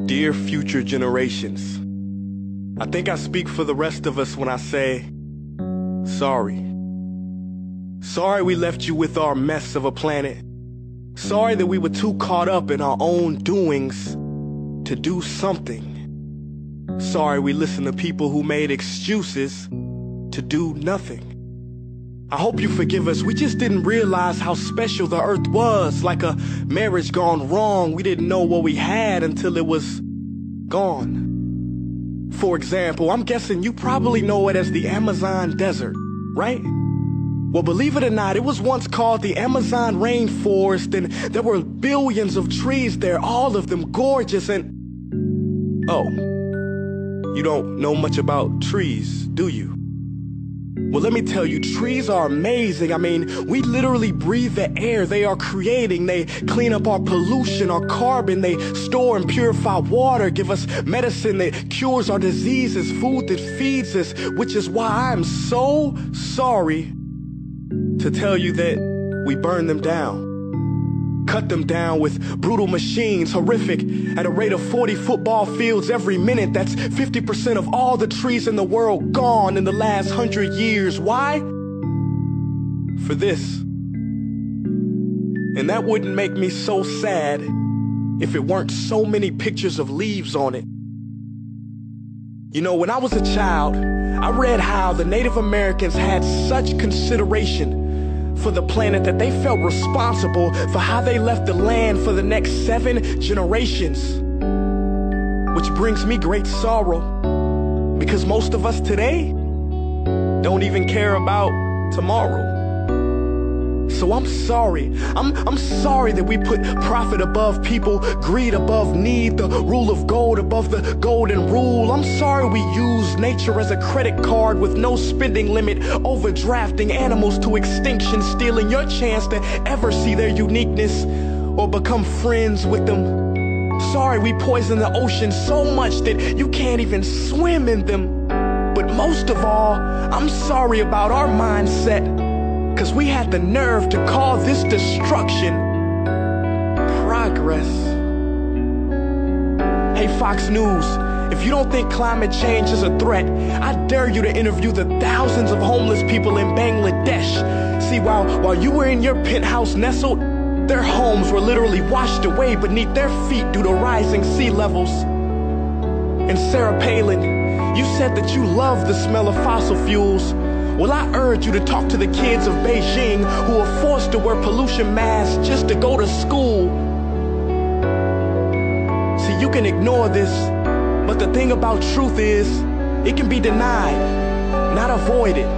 Dear future generations, I think I speak for the rest of us when I say, sorry. Sorry we left you with our mess of a planet. Sorry that we were too caught up in our own doings to do something. Sorry we listened to people who made excuses to do nothing. I hope you forgive us. We just didn't realize how special the earth was. Like a marriage gone wrong, we didn't know what we had until it was gone. For example, I'm guessing you probably know it as the Amazon desert, right? Well, believe it or not, it was once called the Amazon rainforest, and there were billions of trees there, all of them gorgeous. And oh, you don't know much about trees, do you? Well, let me tell you, trees are amazing. I mean, we literally breathe the air they are creating. They clean up our pollution, our carbon. They store and purify water, give us medicine that cures our diseases, food that feeds us, which is why I'm so sorry to tell you that we burn them down. Cut them down with brutal machines, horrific, at a rate of 40 football fields every minute. That's 50% of all the trees in the world gone in the last 100 years. Why? For this. And that wouldn't make me so sad if it weren't so many pictures of leaves on it. You know, when I was a child, I read how the Native Americans had such consideration for the planet that they felt responsible for how they left the land for the next 7 generations. Which brings me great sorrow, because most of us today don't even care about tomorrow. So I'm sorry. I'm sorry that we put profit above people, greed above need, the rule of gold above the golden rule. I'm sorry we use nature as a credit card with no spending limit, overdrafting animals to extinction, stealing your chance to ever see their uniqueness or become friends with them. Sorry we poison the ocean so much that you can't even swim in them. But most of all, I'm sorry about our mindset, 'cause we had the nerve to call this destruction progress. Hey Fox News, if you don't think climate change is a threat, I dare you to interview the thousands of homeless people in Bangladesh. See, while you were in your penthouse nestled, their homes were literally washed away beneath their feet due to rising sea levels. And Sarah Palin, you said that you love the smell of fossil fuels. Well, I urge you to talk to the kids of Beijing who are forced to wear pollution masks just to go to school. See, you can ignore this, but the thing about truth is, it can be denied, not avoided.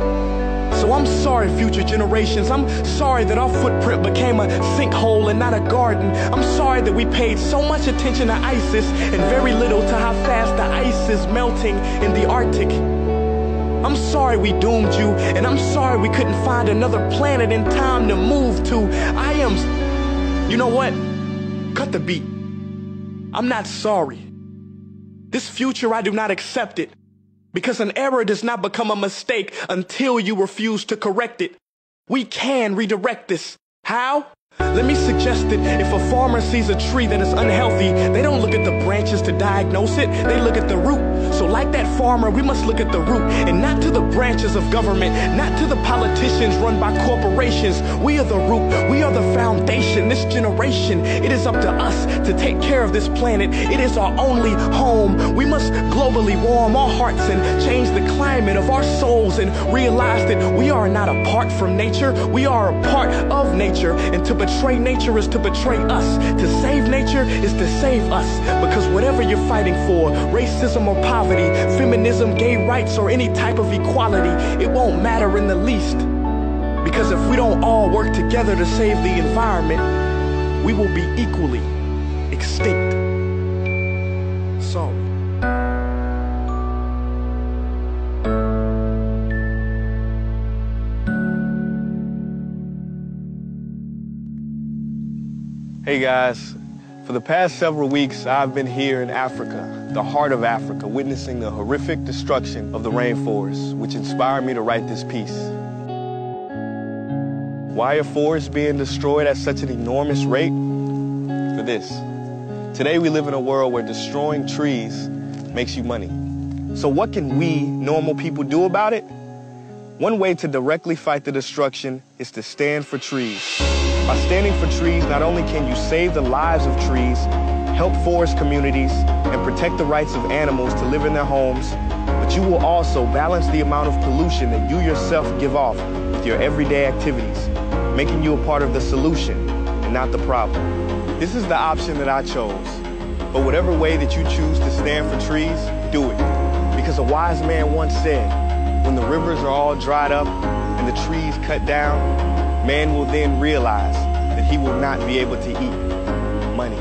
So I'm sorry, future generations. I'm sorry that our footprint became a sinkhole and not a garden. I'm sorry that we paid so much attention to ISIS and very little to how fast the ice is melting in the Arctic. I'm sorry we doomed you, and I'm sorry we couldn't find another planet in time to move to. You know what? Cut the beat. I'm not sorry. This future, I do not accept it, because an error does not become a mistake until you refuse to correct it. We can redirect this. How? Let me suggest that if a farmer sees a tree that is unhealthy, they don't look at the branches to diagnose it, they look at the root. So like that farmer, we must look at the root, and not to the branches of government, not to the politicians run by corporations. We are the root, we are the foundation. This generation, it is up to us to take care of this planet. It is our only home. We must globally warm our hearts and change the climate of our souls and realize that we are not apart from nature, we are a part of nature. And to betray nature is to betray us. To save nature is to save us. Because whatever you're fighting for, racism or poverty, feminism, gay rights, or any type of equality, it won't matter in the least. Because if we don't all work together to save the environment, we will be equally extinct. Sorry. Hey guys, for the past several weeks, I've been here in Africa, the heart of Africa, witnessing the horrific destruction of the rainforest, which inspired me to write this piece. Why are forests being destroyed at such an enormous rate? For this. Today we live in a world where destroying trees makes you money. So what can we, normal people, do about it? One way to directly fight the destruction is to stand for trees. By standing for trees, not only can you save the lives of trees, help forest communities, and protect the rights of animals to live in their homes, but you will also balance the amount of pollution that you yourself give off with your everyday activities, making you a part of the solution and not the problem. This is the option that I chose. But whatever way that you choose to stand for trees, do it. Because a wise man once said, when the rivers are all dried up and the trees cut down, man will then realize that he will not be able to eat money.